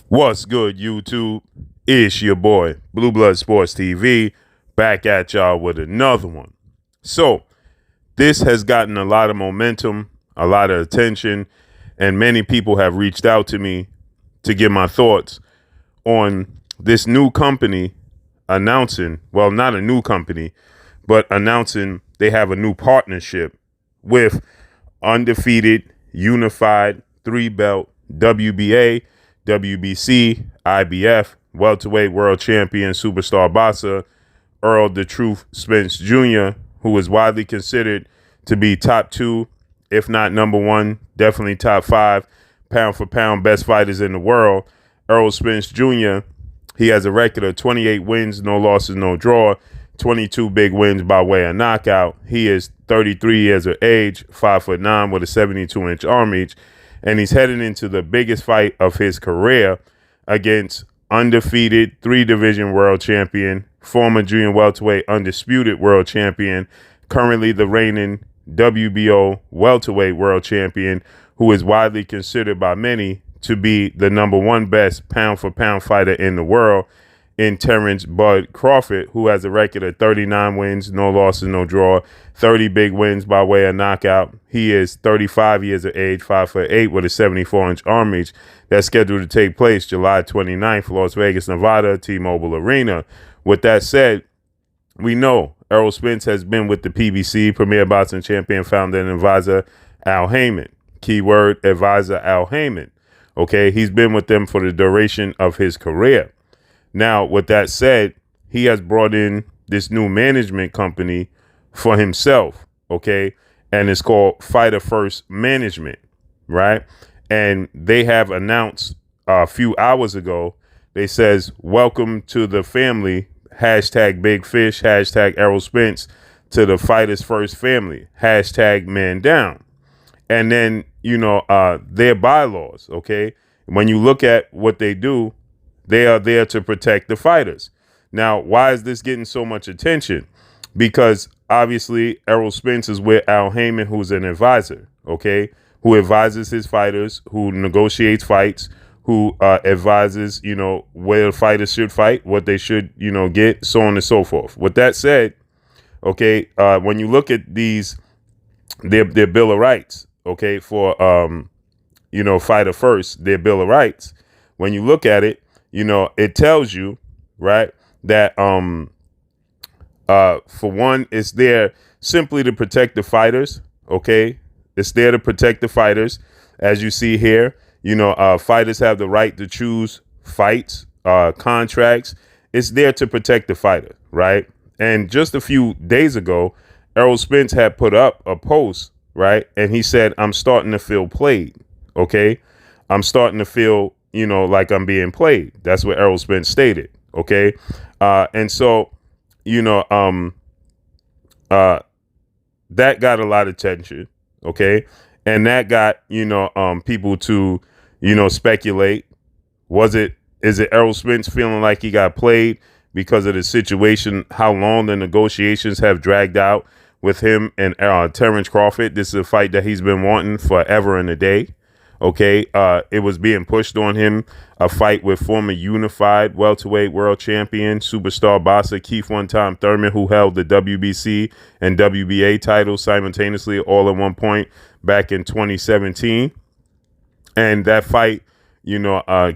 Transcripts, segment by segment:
What's good, YouTube? It's your boy, Blue Blood Sports TV, back at y'all with another one. So, this has gotten a lot of momentum, a lot of attention, and many people have reached out to me to get my thoughts on this new company announcing, well, not a new company, but announcing they have a new partnership with undefeated, unified, three belt WBA, WBC, IBF, welterweight world champion, superstar boxer, Errol the Truth Spence Jr., who is widely considered to be top two, if not number one, definitely top five, pound for pound best fighters in the world. Errol Spence Jr., he has a record of 28 wins, no losses, no draw, 22 big wins by way of knockout. He is 33 years of age, 5'9" with a 72-inch arm reach, and he's heading into the biggest fight of his career against undefeated three-division world champion, former junior welterweight undisputed world champion, currently the reigning WBO welterweight world champion, who is widely considered by many to be the number one best pound-for-pound fighter in the world, in Terrence Bud Crawford, who has a record of 39 wins, no losses, no draw, 30 big wins by way of knockout. He is 35 years of age, 5'8" with a 74-inch arm reach. That's scheduled to take place July 29th, Las Vegas, Nevada, T-Mobile Arena. With that said, we know Errol Spence has been with the PBC, Premier Boxing Champion, founder and advisor Al Heyman. Keyword advisor Al Heyman. Okay, he's been with them for the duration of his career. Now, with that said, he has brought in this new management company for himself, okay? And it's called Fighter First Management, right? And they have announced a few hours ago, they says, welcome to the family, hashtag Big Fish, hashtag Errol Spence, to the Fighters First family, hashtag Man Down. And then, their bylaws, okay? When you look at what they do, they are there to protect the fighters. Now, why is this getting so much attention? Because obviously Errol Spence is with Al Heyman, who's an advisor, okay, who advises his fighters, who negotiates fights, who advises, where fighters should fight, what they should, get, so on and so forth. With that said, okay, when you look at these, their Bill of Rights, okay, for, Fighter First, their Bill of Rights, when you look at it, it tells you, right, that for one, it's there simply to protect the fighters. Okay, it's there to protect the fighters. As you see here, fighters have the right to choose fights, contracts. It's there to protect the fighter, right? And just a few days ago, Errol Spence had put up a post, right, and he said, "I'm starting to feel played." Okay, I'm starting to feel like I'm being played. That's what Errol Spence stated. Okay. And so, that got a lot of attention. Okay. And that got, people to, speculate. Is it Errol Spence feeling like he got played because of the situation, how long the negotiations have dragged out with him and Terrence Crawford? This is a fight that he's been wanting forever and a day. Okay, it was being pushed on him, a fight with former unified welterweight world champion, superstar boxer Keith one-time Thurman, who held the WBC and WBA titles simultaneously all at one point back in 2017. And that fight,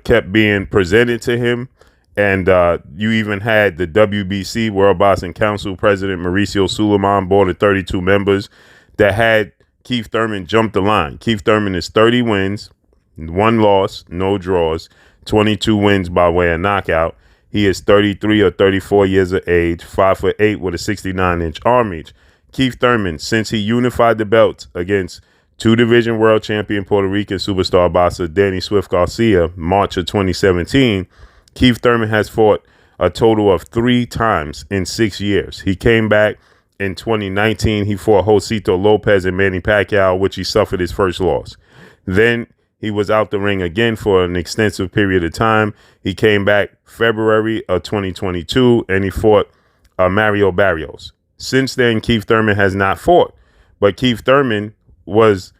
kept being presented to him. And you even had the WBC, World Boxing Council President Mauricio Suleiman, board of 32 members, that had Keith Thurman jumped the line. Keith Thurman is 30 wins, 1 loss, no draws, 22 wins by way of knockout. He is 33 or 34 years of age, 5'8" with a 69-inch arm reach. Keith Thurman, since he unified the belts against two-division world champion Puerto Rican superstar boxer Danny Swift Garcia, March of 2017, Keith Thurman has fought a total of 3 times in 6 years. He came back in 2019, he fought Josito Lopez and Manny Pacquiao, which he suffered his first loss. Then he was out the ring again for an extensive period of time. He came back February of 2022, and he fought Mario Barrios. Since then, Keith Thurman has not fought. But Keith Thurman was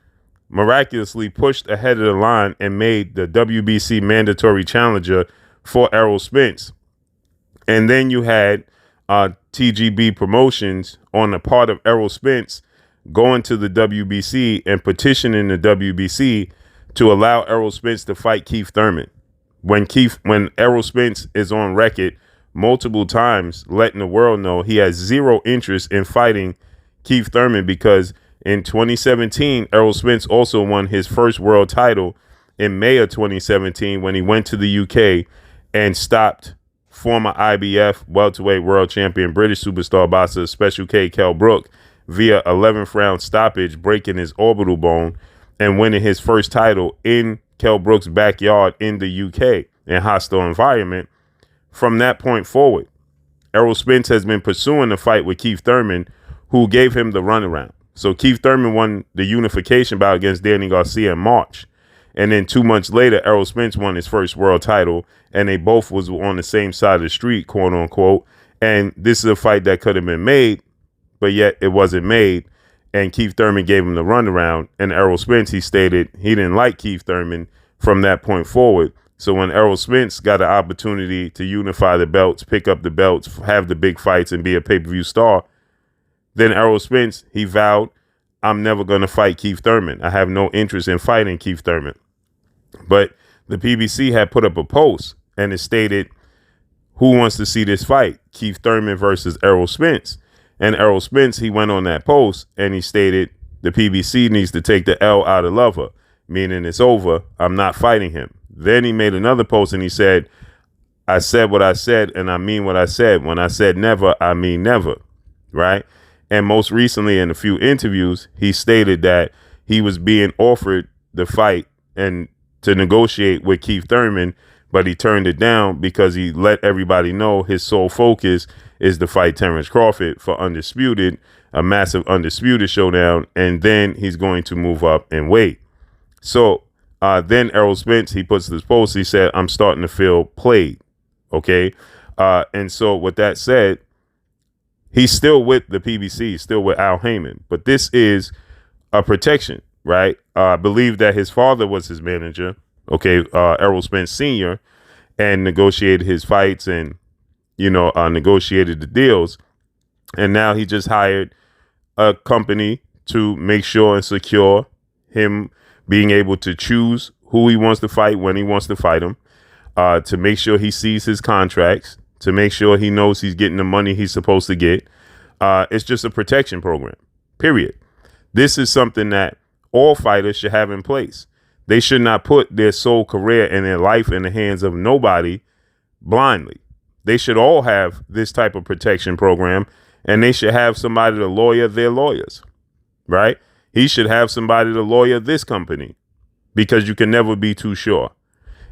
miraculously pushed ahead of the line and made the WBC mandatory challenger for Errol Spence. And then you had TGB Promotions on the part of Errol Spence going to the WBC and petitioning the WBC to allow Errol Spence to fight Keith Thurman. When Errol Spence is on record multiple times letting the world know he has zero interest in fighting Keith Thurman, because in 2017, Errol Spence also won his first world title in May of 2017 when he went to the UK and stopped former IBF welterweight world champion British superstar boxer Special K Kell Brook via 11th round stoppage, breaking his orbital bone and winning his first title in Kell Brook's backyard in the UK in hostile environment. From that point forward, Errol Spence has been pursuing a fight with Keith Thurman, who gave him the runaround. So Keith Thurman won the unification bout against Danny Garcia in March. And then 2 months later, Errol Spence won his first world title, and they both was on the same side of the street, quote unquote. And this is a fight that could have been made, but yet it wasn't made. And Keith Thurman gave him the runaround. And Errol Spence, he stated he didn't like Keith Thurman from that point forward. So when Errol Spence got an opportunity to unify the belts, pick up the belts, have the big fights, and be a pay-per-view star, then Errol Spence, he vowed, I'm never going to fight Keith Thurman. I have no interest in fighting Keith Thurman. But the PBC had put up a post and it stated, who wants to see this fight? Keith Thurman versus Errol Spence. And Errol Spence, he went on that post and he stated, the PBC needs to take the L out of Lover, meaning it's over. I'm not fighting him. Then he made another post and he said, I said what I said and I mean what I said. When I said never, I mean never. Right. And most recently in a few interviews, he stated that he was being offered the fight and to negotiate with Keith Thurman, but he turned it down because he let everybody know his sole focus is to fight Terrence Crawford for Undisputed, a massive Undisputed showdown, and then he's going to move up in weight. So then Errol Spence, he puts this post, he said, I'm starting to feel played, okay? And so with that said, he's still with the PBC, still with Al Heyman, but this is a protection, right? I believe that his father was his manager, okay, Errol Spence Sr., and negotiated his fights and, negotiated the deals. And now he just hired a company to make sure and secure him being able to choose who he wants to fight, when he wants to fight him, to make sure he sees his contracts, to make sure he knows he's getting the money he's supposed to get. It's just a protection program, period. This is something that all fighters should have in place. They should not put their sole career and their life in the hands of nobody blindly. They should all have this type of protection program, and they should have somebody to lawyer their lawyers, right? He should have somebody to lawyer this company, because you can never be too sure.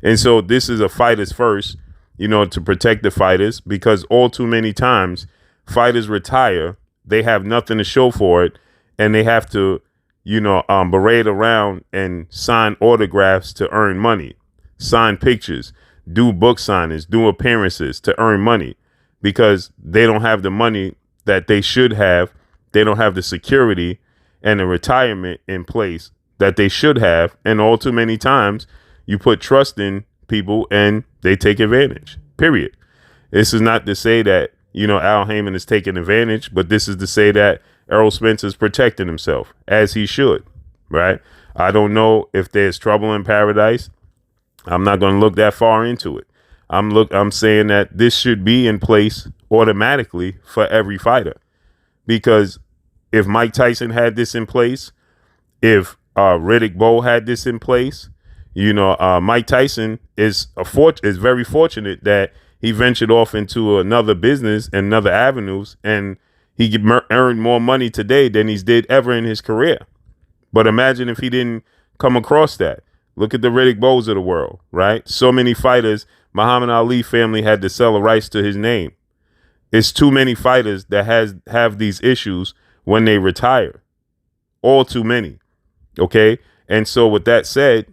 And so this is a fighters first, to protect the fighters, because all too many times fighters retire, they have nothing to show for it, and they have to berate around and sign autographs to earn money, sign pictures, do book signings, do appearances to earn money, because they don't have the money that they should have. They don't have the security and the retirement in place that they should have. And all too many times you put trust in people and they take advantage, period. This is not to say that, Al Heyman is taking advantage, but this is to say that Errol Spence is protecting himself, as he should, right? I don't know if there's trouble in paradise. I'm not going to look that far into it. I'm saying that this should be in place automatically for every fighter, because if Mike Tyson had this in place, if Riddick Bowe had this in place, Mike Tyson is very fortunate that he ventured off into another business and other avenues, and he earned more money today than he's did ever in his career. But imagine if he didn't come across that. Look at the Riddick Bowes of the world, right? So many fighters, Muhammad Ali family had to sell the rights to his name. It's too many fighters that have these issues when they retire. All too many. Okay. And so with that said,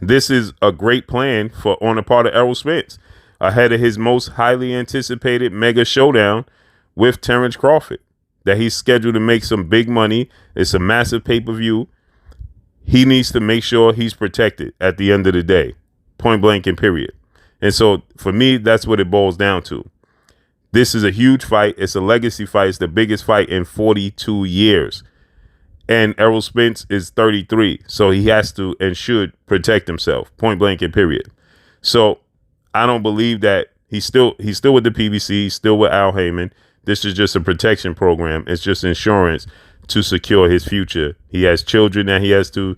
this is a great plan on the part of Errol Spence ahead of his most highly anticipated mega showdown with Terrence Crawford. that he's scheduled to make some big money. It's a massive pay-per-view. He needs to make sure he's protected at the end of the day, point blank and period. And so for me, that's what it boils down to. This is a huge fight. It's a legacy fight. It's the biggest fight in 42 years. And Errol Spence is 33. So he has to and should protect himself, point blank and period. So I don't believe that he's still with the PBC, he's still with Al Heyman. This is just a protection program. It's just insurance to secure his future. He has children that he has to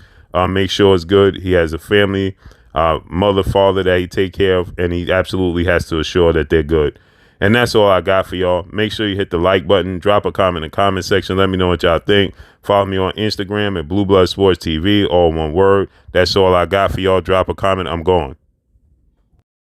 make sure is good. He has a family, mother, father that he take care of, and he absolutely has to assure that they're good. And that's all I got for y'all. Make sure you hit the like button, drop a comment in the comment section. Let me know what y'all think. Follow me on Instagram at Blue Blood Sports TV, all one word. That's all I got for y'all. Drop a comment. I'm gone.